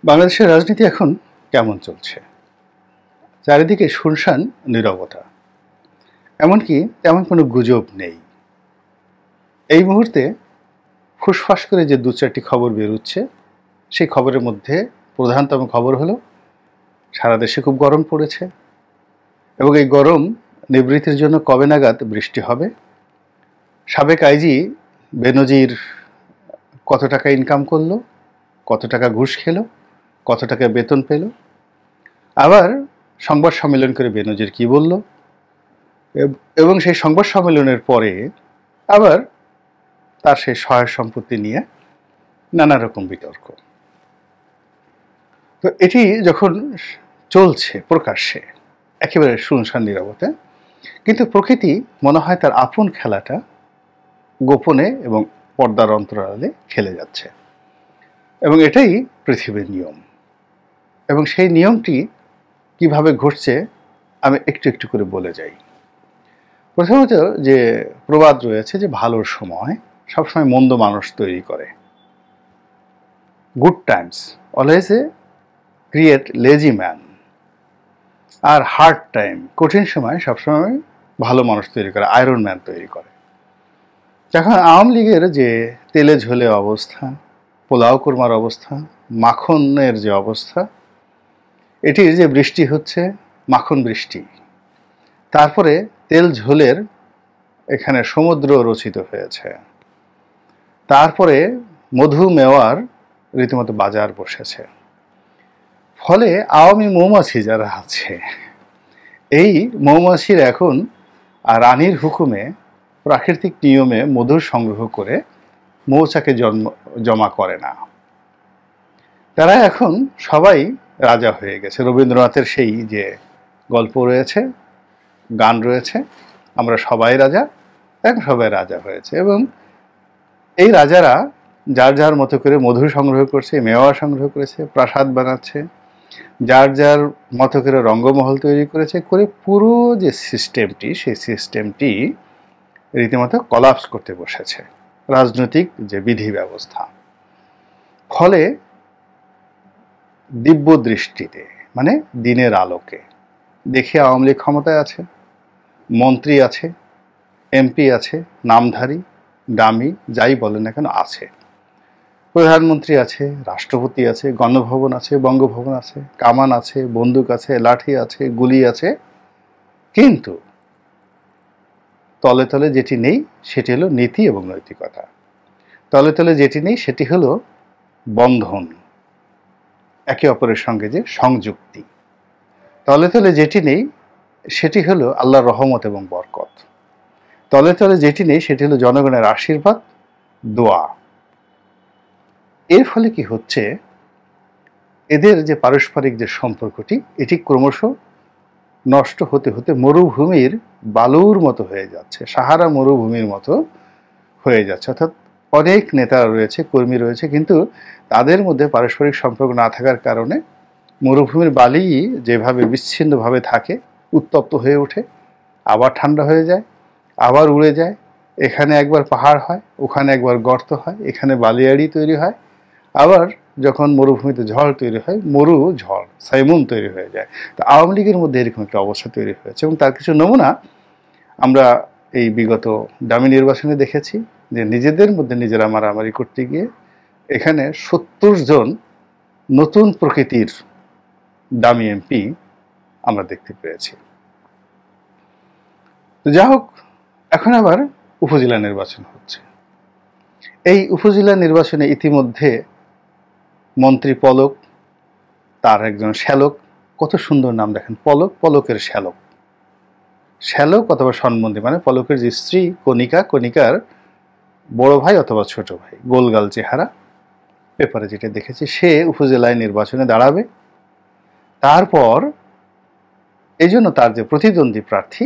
বাংলাদেশের রাজনীতি এখন কেমন চলছে? চারিদিকে শুনশান নীরবতা। এমনকি তেমন কোনো গুজব নেই। এই মুহূর্তে ফুসফাস করে যে দু চারটি খবর বেরোচ্ছে, সেই খবরের মধ্যে প্রধানতম খবর হলো সারা দেশে খুব গরম পড়েছে এবং এই গরম নিবৃত্তির জন্য কবে নাগাদ বৃষ্টি হবে। সাবেক আইজি বেনজির কত টাকা ইনকাম করলো, কত টাকা ঘুষ খেলো, কত টাকা বেতন পেল, আবার সংবাদ সম্মেলন করে বেনজির কি বলল, এবং সেই সংবাদ সম্মেলনের পরে আবার তার সেই সহায় সম্পত্তি নিয়ে নানা রকম বিতর্ক। তো এটি যখন চলছে প্রকাশ্যে একেবারে শুনশান নীরবতা, কিন্তু প্রকৃতি মনে হয় তার আপন খেলাটা গোপনে এবং পর্দার অন্তরালে খেলে যাচ্ছে, এবং এটাই পৃথিবীর নিয়ম। এবং সেই নিয়মটি কিভাবে ঘটছে আমি একটু একটু করে বলে যাই। প্রথমত যে প্রবাদ রয়েছে যে ভালোর সময় সবসময় মন্দ মানুষ তৈরি করে, good times always a create lazy man, আর হার্ড টাইম কঠিন সময় সবসময় ভালো মানুষ তৈরি করে, আয়রন ম্যান তৈরি করে। এখন আওয়ামী লীগের যে তেলে ঝোলে অবস্থা, পোলাও কোরমার অবস্থা, মাখনের যে অবস্থা, এটির যে বৃষ্টি হচ্ছে মাখন বৃষ্টি, তারপরে তেল ঝোলের এখানে সমুদ্র রচিত হয়েছে, তারপরে মধু মেওয়ার রীতিমতো বাজার বসেছে। ফলে আওয়ামী মৌমাছি যারা আছে, এই মৌমাছির এখন রানীর হুকুমে প্রাকৃতিক নিয়মে মধু সংগ্রহ করে মৌচাকে জমা করে না। তারা এখন সবাই রাজা হয়ে গেছে। রবীন্দ্রনাথের সেই যে গল্প রয়েছে, গান রয়েছে, আমরা সবাই রাজা, এখন সবাই রাজা হয়েছে। এবং এই রাজারা যার যার মতো করে মধু সংগ্রহ করছে, মেওয়া সংগ্রহ করেছে, প্রাসাদ বানাচ্ছে, যার যার মতো করে রঙ্গমহল তৈরি করেছে, করে পুরো যে সিস্টেমটি, সেই সিস্টেমটি রীতিমতো কলাপস করতে বসেছে, রাজনৈতিক যে বিধি ব্যবস্থা। ফলে দিব্য দৃষ্টিতে, মানে দিনের আলোকে দেখে আওয়ামী লীগ ক্ষমতায় আছে, মন্ত্রী আছে, এমপি আছে, নামধারী দামি যাই বলেন না কেন আছে, প্রধানমন্ত্রী আছে, রাষ্ট্রপতি আছে, গণভবন আছে, বঙ্গভবন আছে, কামান আছে, বন্দুক আছে, লাঠি আছে, গুলি আছে, কিন্তু তলে তলে যেটি নেই সেটি হলো নীতি এবং নৈতিকতা। তলে তলে যেটি নেই সেটি হলো বন্ধন, একে অপরের সঙ্গে যে সংযুক্তি। তলে তলে যেটি নেই সেটি হলো আল্লাহর রহমত এবং বরকত। তলে তলে যেটি নেই সেটি হলো জনগণের আশীর্বাদ, দোয়া। এর ফলে কি হচ্ছে, এদের যে পারস্পরিক যে সম্পর্কটি, এটি ক্রমশ নষ্ট হতে হতে মরুভূমির বালুর মতো হয়ে যাচ্ছে, সাহারা মরুভূমির মতো হয়ে যাচ্ছে। অর্থাৎ অনেক নেতা রয়েছে, কর্মী রয়েছে, কিন্তু তাদের মধ্যে পারস্পরিক সম্পর্ক না থাকার কারণে মরুভূমির বালি যেভাবে বিচ্ছিন্নভাবে থাকে, উত্তপ্ত হয়ে ওঠে, আবার ঠান্ডা হয়ে যায়, আবার উড়ে যায়, এখানে একবার পাহাড় হয়, ওখানে একবার গর্ত হয়, এখানে বালিয়াড়ি তৈরি হয়, আবার যখন মরুভূমিতে ঝড় তৈরি হয়, মরু ঝড় সাইমুন তৈরি হয়ে যায়। তো আওয়ামী লীগের মধ্যে এরকম একটা অবস্থা তৈরি হয়েছে, এবং তার কিছু নমুনা আমরা এই বিগত ডামি নির্বাচনে দেখেছি, যে নিজেদের মধ্যে নিজেরা মারামারি করতে গিয়ে এখানে ৭০ জন নতুন প্রকৃতির দামি এমপি আমরা দেখতে পেয়েছি। তো যা হোক, এখন আবার উপজেলা নির্বাচন হচ্ছে। এই উপজেলা নির্বাচনে ইতিমধ্যে মন্ত্রী পলক, তার একজন শ্যালক, কত সুন্দর নাম দেখেন, পলক, পলকের শ্যালক। শ্যালক অথবা সন্বন্ধী, মানে পলকের যে স্ত্রী কণিকা, কণিকার বড় ভাই অথবা ছোট ভাই, গোলগাল চেহারা, পেপারে যেটা দেখেছি, সে উপজেলায় নির্বাচনে দাঁড়াবে। তারপর এই জন্য তার যে প্রতিদ্বন্দ্বী প্রার্থী,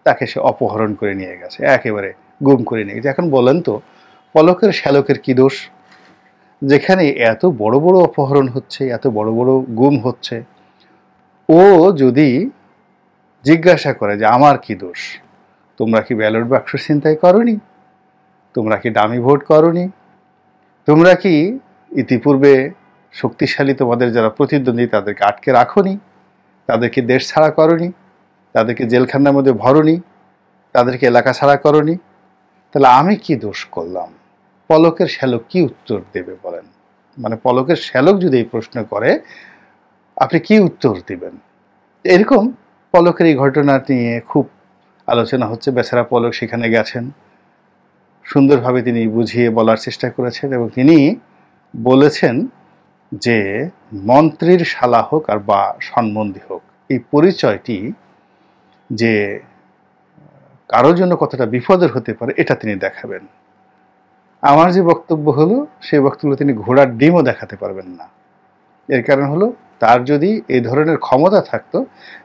তাকে সে অপহরণ করে নিয়ে গেছে, একেবারে গুম করে নিয়ে গেছে। এখন বলেন তো, পলকের শ্যালকের কি দোষ? যেখানে এত বড় বড় অপহরণ হচ্ছে, এত বড় বড় গুম হচ্ছে, ও যদি জিজ্ঞাসা করে যে আমার কি দোষ, তোমরা কি ব্যালট বাক্স ছিনতাই করনি, তোমরা কি ডামি ভোট করনি, তোমরা কি ইতিপূর্বে শক্তিশালী তোমাদের যারা প্রতিদ্বন্দ্বী তাদেরকে আটকে রাখোনি, তাদেরকে দেশ ছাড়া করনি, তাদেরকে জেলখানার মধ্যে ভরনি, তাদেরকে এলাকা ছাড়া করনি, তাহলে আমি কি দোষ করলাম? পলকের শ্যালক কি উত্তর দেবে বলেন? মানে পলকের শ্যালক যদি এই প্রশ্ন করে আপনি কি উত্তর দিবেন? এরকম পলকের এই ঘটনা নিয়ে খুব আলোচনা হচ্ছে। বেচারা পলক সেখানে গেছেন, সুন্দরভাবে তিনি বুঝিয়ে বলার চেষ্টা করেছেন এবং তিনি বলেছেন যে মন্ত্রীর শালা হোক আর বা সম্বন্ধী হোক, এই পরিচয়টি যে কারোর জন্য কতটা বিপদের হতে পারে এটা তিনি দেখাবেন। আমার যে বক্তব্য হলো সেই বক্তব্য তিনি ঘোড়ার ডিমও দেখাতে পারবেন না। এর কারণ হলো তার যদি এই ধরনের ক্ষমতা থাকতো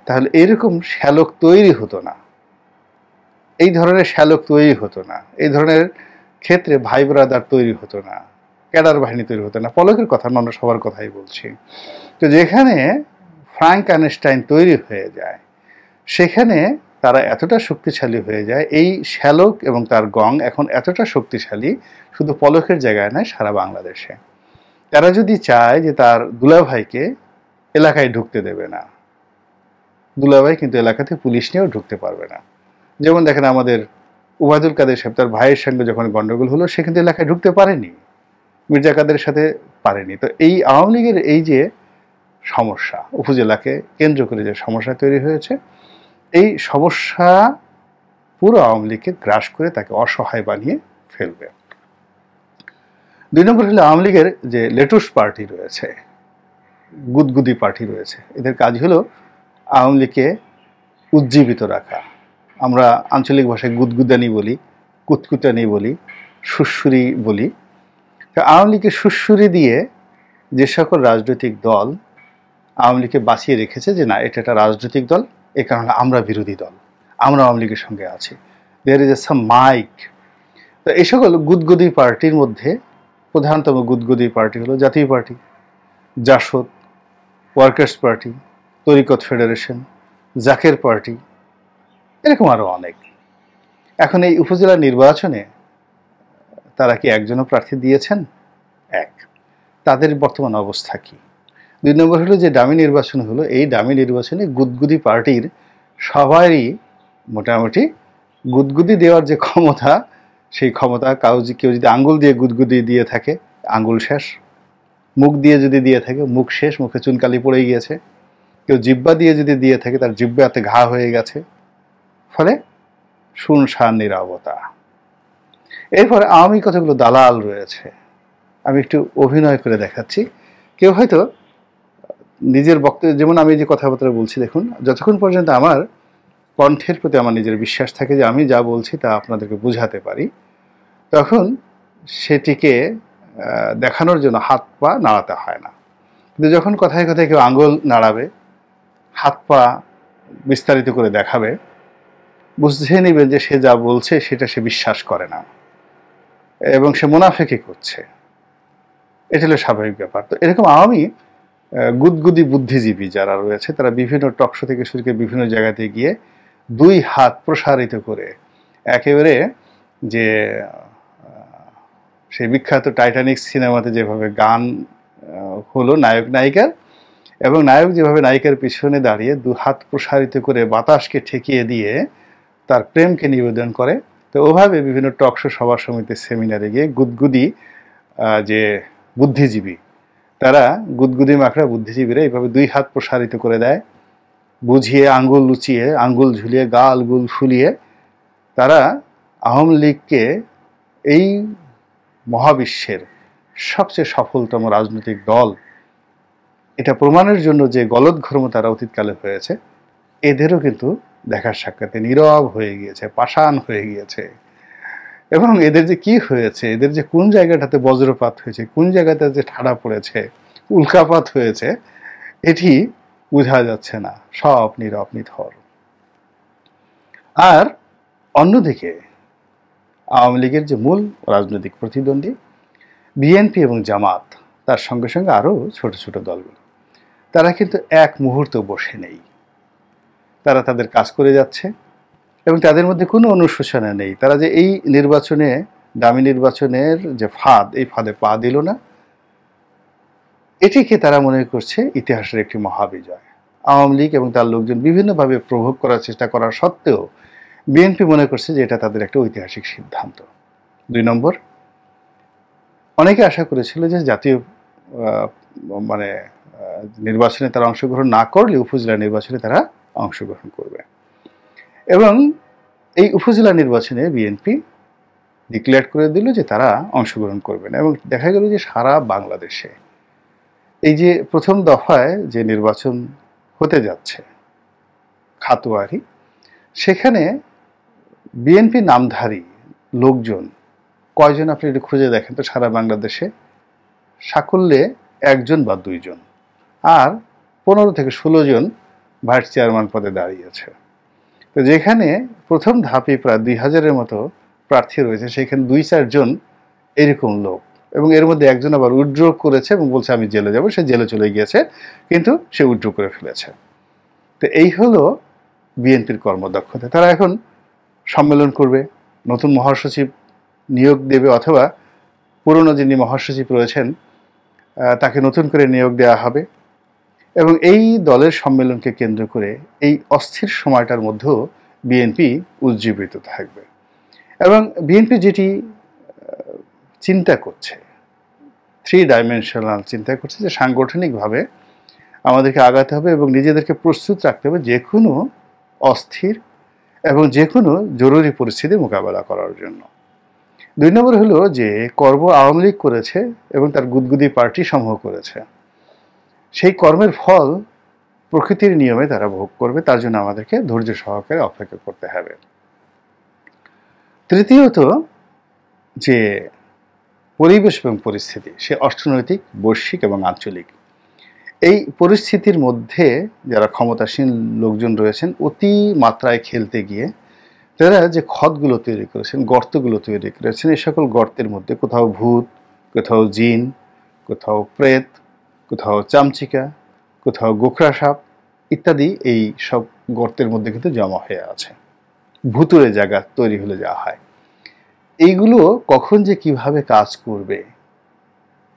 তাহলে এরকম শ্যালক তৈরি হতো না, এই ধরনের শ্যালক তৈরি হতো না, এই ধরনের ক্ষেত্রে ভাই ব্রাদার তৈরি হতো না, ক্যাডার বাহিনী তৈরি হতো না। পলকের কথা নয়, সবার কথাই বলছি। তো যেখানে ফ্রাঙ্ক আইনস্টাইন তৈরি হয়ে যায় সেখানে তারা এতটা শক্তিশালী হয়ে যায়, এই শ্যালক এবং তার গং এখন এতটা শক্তিশালী শুধু পলকের জায়গায় নয়, সারা বাংলাদেশে। তারা যদি চায় যে তার দুলাভাইকে এলাকায় ঢুকতে দেবে না, দুলাভাই কিন্তু এলাকাতে পুলিশ নিয়েও ঢুকতে পারবে না। যেমন দেখেন আমাদের ওবায়দুল কাদের সাহেব, তার ভাইয়ের সঙ্গে যখন গন্ডগোল হলো সে কিন্তু এলাকায় ঢুকতে পারেনি, মির্জা কাদের সাথে পারেনি। তো এই আওয়ামী লীগের এই যে সমস্যা, উপজেলাকে কেন্দ্র করে যে সমস্যা তৈরি হয়েছে, এই সমস্যা পুরো আওয়ামী লীগকে গ্রাস করে তাকে অসহায় বানিয়ে ফেলবে। 2 নম্বর হলো আওয়ামী লীগের যে লেটুস পার্টি রয়েছে, গুদগুদি পার্টি রয়েছে, এদের কাজ হলো আওয়ামী লীগকে উজ্জীবিত রাখা। আমরা আঞ্চলিক ভাষায় গুদগুদানি বলি, কুতকুতানি বলি, সুরসুরি বলি। তো আওয়ামী লীগকে সুরসুরি দিয়ে যে সকল রাজনৈতিক দল আওয়ামী লীগকে বাঁচিয়ে রেখেছে যে না এটা একটা রাজনৈতিক দল, এ কারণে আমরা বিরোধী দল, আমরা আওয়ামী লীগের সঙ্গে আছি, there is a some mic. তো এই সকল গুদগুদি পার্টির মধ্যে প্রধানতম গুদগুদি পার্টি হলো জাতীয় পার্টি, জাসদ, ওয়ার্কার্স পার্টি, তরিকত ফেডারেশন, জাকের পার্টি, এরকম আরও অনেক। এখন এই উপজেলা নির্বাচনে তারা কি একজনও প্রার্থী দিয়েছেন? এক। তাদের বর্তমান অবস্থা কি? 2 নম্বর হলো যে ডামি নির্বাচন হলো, এই ডামি নির্বাচনে গুদগুদি পার্টির সবারই মোটামুটি গুদগুদি দেওয়ার যে ক্ষমতা, সেই ক্ষমতা কেউ যদি আঙ্গুল দিয়ে গুদগুদি দিয়ে থাকে আঙ্গুল শেষ, মুখ দিয়ে যদি দিয়ে থাকে মুখ শেষ, মুখে চুনকালি পড়ে গিয়েছে, কেউ জিব্বা দিয়ে যদি দিয়ে থাকে তার জিব্বাতে ঘা হয়ে গেছে, ফলে শুনশান নীরবতা। এরপরে আওয়ামী কতগুলো দালাল রয়েছে, আমি একটু অভিনয় করে দেখাচ্ছি। কেউ হয়তো নিজের বক্তব্য, যেমন আমি যে কথাবার্তা বলছি, দেখুন যতক্ষণ পর্যন্ত আমার কণ্ঠের প্রতি আমার নিজের বিশ্বাস থাকে যে আমি যা বলছি তা আপনাদেরকে বুঝাতে পারি, তখন সেটিকে দেখানোর জন্য হাত পা নাড়াতে হয় না। কিন্তু যখন কথায় কথায় কেউ আঙ্গুল নাড়াবে, হাত পা বিস্তারিত করে দেখাবে, বুঝে নেবেন যে সে যা বলছে সেটা সে বিশ্বাস করে না এবং সে মুনাফেকি করছে। এটা হলো স্বাভাবিক ব্যাপার। তো এরকম আওয়ামী গুদগুদি বুদ্ধিজীবী যারা রয়েছে তারা বিভিন্ন টকশো থেকে শুরু করে বিভিন্ন জায়গাতে গিয়ে 2 হাত প্রসারিত করে একেবারে যে সেই বিখ্যাত টাইটানিক সিনেমাতে যেভাবে গান হলো নায়ক নায়িকার, এবং নায়ক যেভাবে নায়িকার পিছনে দাঁড়িয়ে 2 হাত প্রসারিত করে বাতাসকে ঠেকিয়ে দিয়ে তার প্রেমকে নিবেদন করে, তো ওভাবে বিভিন্ন টকশো সভা সমিতি সেমিনারে গিয়ে গুদগুদি যে বুদ্ধিজীবী, তারা গুদগুদি মাখড়া বুদ্ধিজীবীরা এইভাবে 2 হাত প্রসারিত করে দেয়, বুঝিয়ে আঙ্গুল লুচিয়ে আঙ্গুল ঝুলিয়ে গাল গুল ফুলিয়ে তারা আওয়ামী লীগকে এই মহাবিশ্বের সবচেয়ে সফলতম রাজনৈতিক দল এটা প্রমাণের জন্য যে গলদঘর্ম তারা অতীতকালে হয়েছে, এদেরও কিন্তু দেখার সাক্ষাতে নীরব হয়ে গিয়েছে, পাষাণ হয়ে গিয়েছে। এবং এদের যে কি হয়েছে, এদের যে কোন জায়গাটাতে বজ্রপাত হয়েছে, কোন জায়গাতে যে ঠাড়া পড়েছে, উল্কাপাত হয়েছে, এটি বোঝা যাচ্ছে না, সব নীরব নিথর। আর অন্যদিকে আওয়ামী লীগের যে মূল রাজনৈতিক প্রতিদ্বন্দ্বী বিএনপি এবং জামাত, তার সঙ্গে সঙ্গে আরও ছোট ছোট দলগুলো, তারা কিন্তু এক মুহূর্ত বসে নেই, তারা তাদের কাজ করে যাচ্ছে এবং তাদের মধ্যে কোনো অনুশোচনা নেই। তারা যে এই নির্বাচনে, দামি নির্বাচনের যে ফাঁদ, এই ফাঁদে পা দিল না, এটিকে তারা মনে করছে ইতিহাসের একটি মহাবিজয়। আওয়ামী লীগ এবং তার লোকজন বিভিন্নভাবে প্রভোগ করার চেষ্টা করার সত্ত্বেও বিএনপি মনে করছে যে এটা তাদের একটা ঐতিহাসিক সিদ্ধান্ত। ২ নম্বর, অনেকে আশা করেছিল যে জাতীয় মানে নির্বাচনে তারা অংশগ্রহণ না করলে উপজেলা নির্বাচনে তারা অংশগ্রহণ করবে, এবং এই উপজেলা নির্বাচনে বিএনপি ডিক্লেয়ার করে দিল যে তারা অংশগ্রহণ করবে না। এবং দেখা গেল যে সারা বাংলাদেশে এই যে প্রথম দফায় যে নির্বাচন হতে যাচ্ছে খাতুয়ারি, সেখানে বিএনপি নামধারী লোকজন কয়জন আপনি একটু খুঁজে দেখেন তো সারা বাংলাদেশে? সাকল্যে ১ জন বা ২ জন, আর ১৫ থেকে ১৬ জন ভাইস চেয়ারম্যান পদে দাঁড়িয়েছে। তো যেখানে প্রথম ধাপে প্রায় ২,০০০-এর মতো প্রার্থী রয়েছে, সেখানে ২-৪ জন এরকম লোক, এবং এর মধ্যে একজন আবার উইথড্র করেছে এবং বলছে আমি জেলে যাব। সে জেলে চলে গিয়েছে, কিন্তু সে উইথড্র করে ফেলেছে। তো এই হলো বিএনপির কর্মদক্ষতা। তারা এখন সম্মেলন করবে, নতুন মহাসচিব নিয়োগ দেবে, অথবা পুরনো যিনি মহাসচিব রয়েছেন তাকে নতুন করে নিয়োগ দেওয়া হবে, এবং এই দলের সম্মেলনকে কেন্দ্র করে এই অস্থির সময়টার মধ্যেও বিএনপি উজ্জীবিত থাকবে। এবং বিএনপি যেটি চিন্তা করছে, 3 ডাইমেনশনাল চিন্তা করছে, যে সাংগঠনিকভাবে আমাদেরকে আগাতে হবে এবং নিজেদেরকে প্রস্তুত রাখতে হবে যে কোনো অস্থির এবং যে কোনো জরুরি পরিস্থিতি মোকাবেলা করার জন্য। ২ নম্বর হলো যে কর্ম আওয়ামী লীগ করেছে এবং তার গুদগুদি পার্টি সমূহ করেছে, সেই কর্মের ফল প্রকৃতির নিয়মে তারা ভোগ করবে। তার জন্য আমাদেরকে ধৈর্য সহকারে অপেক্ষা করতে হবে। তৃতীয়ত, যে পরিবেশ এবং পরিস্থিতি, সে অর্থনৈতিক, বৈশ্বিক এবং আঞ্চলিক, এই পরিস্থিতির মধ্যে যারা ক্ষমতাসীন লোকজন রয়েছেন অতি মাত্রায় খেলতে গিয়ে তারা যে ক্ষতগুলো তৈরি করেছেন, গর্তগুলো তৈরি করেছেন, এই সকল গর্তের মধ্যে কোথাও ভূত, কোথাও জিন, কোথাও প্রেত, কোথাও চামচিকা, কোথাও গোখরা সাপ ইত্যাদি, এই সব গর্তের মধ্যে কিন্তু জমা হয়ে আছে। ভুতুড়ে জায়গা তৈরি হলে যা হয়, এইগুলো কখন যে কিভাবে কাজ করবে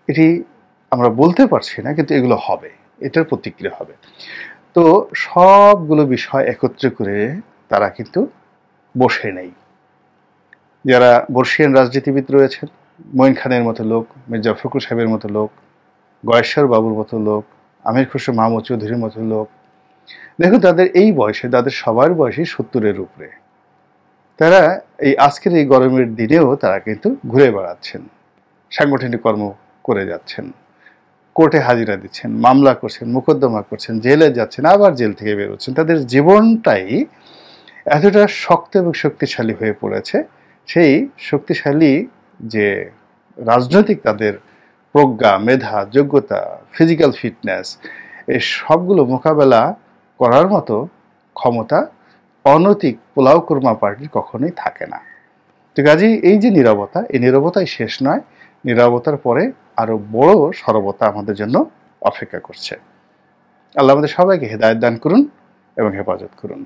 এটি আমরা বলতে পারছি না, কিন্তু এগুলো হবে, এটার প্রতিক্রিয়া হবে। তো সবগুলো বিষয় একত্রে করে তারা কিন্তু বসে নেই। যারা বর্ষিয়ান রাজনীতিবিদ রয়েছেন, মঈন খানের মতো লোক, মির্জা ফখরুল সাহেবের মতো লোক, গয়েশ্বর বাবুর মতো লোক, আমির খসরু মাহমুদ চৌধুরীর মতো লোক, দেখুন তাদের এই বয়সে, তাদের সবার বয়সে ৭০-এর উপরে, তারা এই আজকের এই গরমের দিনেও তারা কিন্তু ঘুরে বেড়াচ্ছেন, সাংগঠনিক কর্ম করে যাচ্ছেন, কোর্টে হাজিরা দিচ্ছেন, মামলা করছেন, মোকদ্দমা করছেন, জেলে যাচ্ছেন, আবার জেল থেকে বেরোচ্ছেন। তাদের জীবনটাই এতটা শক্ত এবং শক্তিশালী হয়ে পড়েছে, সেই শক্তিশালী যে রাজনৈতিক তাদের প্রজ্ঞা, মেধা, যোগ্যতা, ফিজিক্যাল ফিটনেস, এই সবগুলো মোকাবেলা করার মতো ক্ষমতা অনৈতিক পোলাও কুরমা পার্টির কখনোই থাকে না। তো কাজেই এই যে নীরবতা, এই নীরবতাই শেষ নয়, নীরবতার পরে আরো বড় সরবতা আমাদের জন্য অপেক্ষা করছে। আল্লাহ আমাদের সবাইকে হেদায়েত দান করুন এবং হেফাজত করুন।